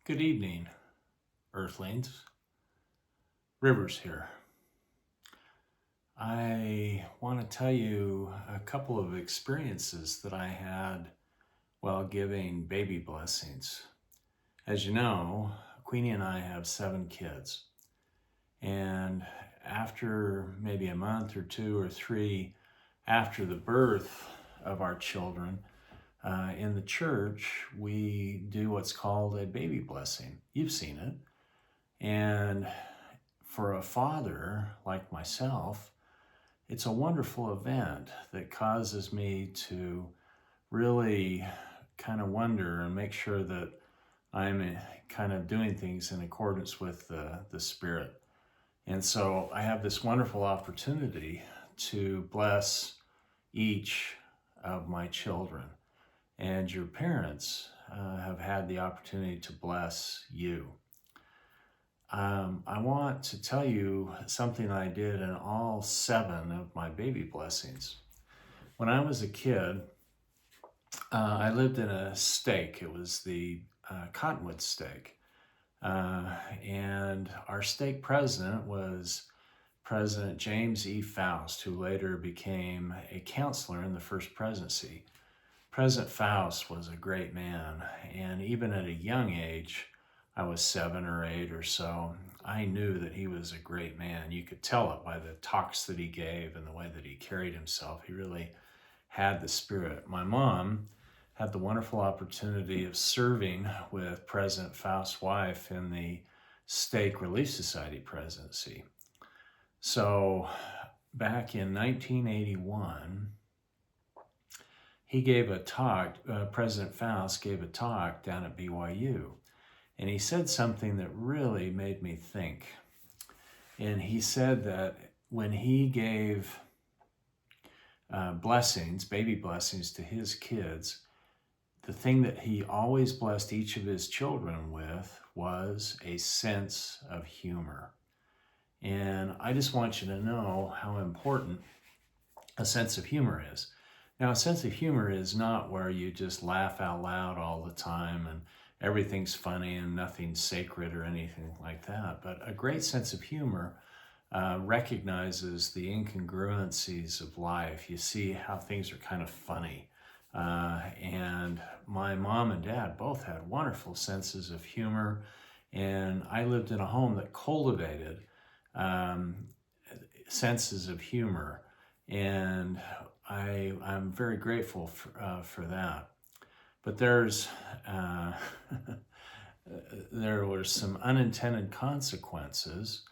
Good evening, Earthlings. Rivers here. I want to tell you a couple of experiences that I had while giving baby blessings. As you know, Queenie and I have 7 kids. And after maybe a month or 2 or 3 after the birth of our children, in the church, we do what's called a baby blessing. You've seen it. And for a father like myself, it's a wonderful event that causes me to really kind of wonder and make sure that I'm kind of doing things in accordance with the Spirit. And so I have this wonderful opportunity to bless each of my children. And your parents have had the opportunity to bless you. I want to tell you something I did in all 7 of my baby blessings. When I was a kid, I lived in a stake. It was the Cottonwood stake. And our stake president was President James E. Faust, who later became a counselor in the first presidency. President Faust was a great man, and even at a young age, I was 7 or 8 or so, I knew that he was a great man. You could tell it by the talks that he gave and the way that he carried himself. He really had the spirit. My mom had the wonderful opportunity of serving with President Faust's wife in the Stake Relief Society presidency. So back in 1981, he gave a talk, President Faust gave a talk down at BYU. And he said something that really made me think. And he said that when he gave blessings, baby blessings to his kids, the thing that he always blessed each of his children with was a sense of humor. And I just want you to know how important a sense of humor is. Now, a sense of humor is not where you just laugh out loud all the time and everything's funny and nothing's sacred or anything like that. But a great sense of humor recognizes the incongruencies of life. You see how things are kind of funny. And my mom and dad both had wonderful senses of humor. And I lived in a home that cultivated senses of humor. And I'm very grateful for that. But there were some unintended consequences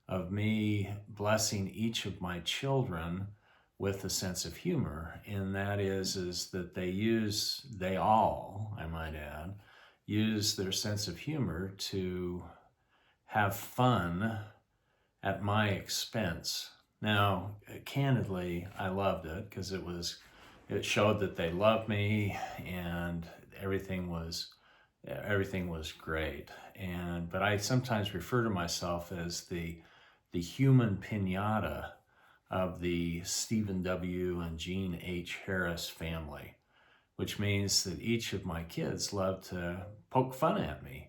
of me blessing each of my children with a sense of humor, and that is that they all, I might add, use their sense of humor to have fun at my expense. Now, candidly, I loved it because it showed that they loved me and everything was great. But I sometimes refer to myself as the human piñata of the Stephen W. and Jean H. Harris family, which means that each of my kids love to poke fun at me.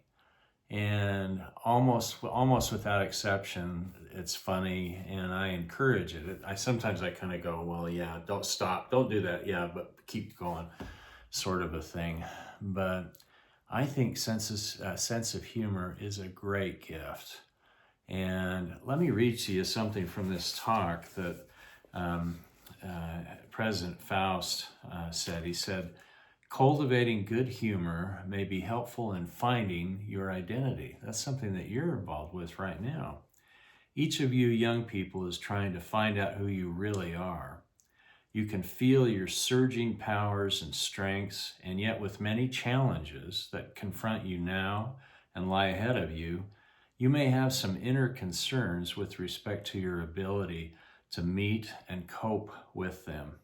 And almost without exception, it's funny, and I encourage it. Sometimes I kind of go, well, yeah, don't stop, don't do that, yeah, but keep going, sort of a thing. But I think sense of humor is a great gift. And let me read to you something from this talk that President Faust said. He said, "Cultivating good humor may be helpful in finding your identity." That's something that you're involved with right now. Each of you young people is trying to find out who you really are. You can feel your surging powers and strengths, and yet with many challenges that confront you now and lie ahead of you, you may have some inner concerns with respect to your ability to meet and cope with them.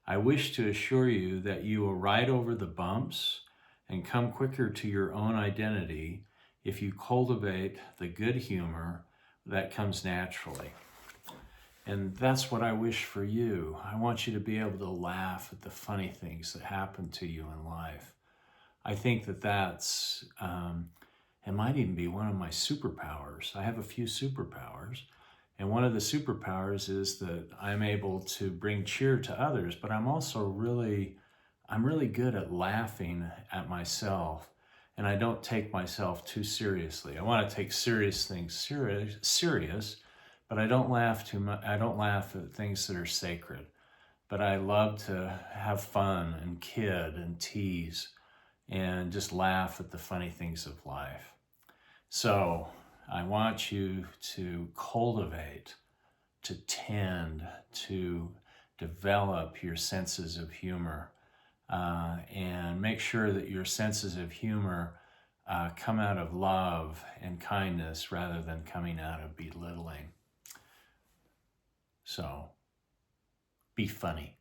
I wish to assure you that you will ride over the bumps and come quicker to your own identity if you cultivate the good humor that comes naturally. And that's what I wish for you. I want you to be able to laugh at the funny things that happen to you in life. I think that that's It might even be one of my superpowers. I have a few superpowers. And one of the superpowers is that I'm able to bring cheer to others, but I'm really good at laughing at myself, and I don't take myself too seriously. I want to take serious things serious, but I don't laugh too much. I don't laugh at things that are sacred, but I love to have fun and kid and tease and just laugh at the funny things of life. So I want you to cultivate, to tend, to develop your senses of humor, and make sure that your senses of humor come out of love and kindness rather than coming out of belittling. So be funny.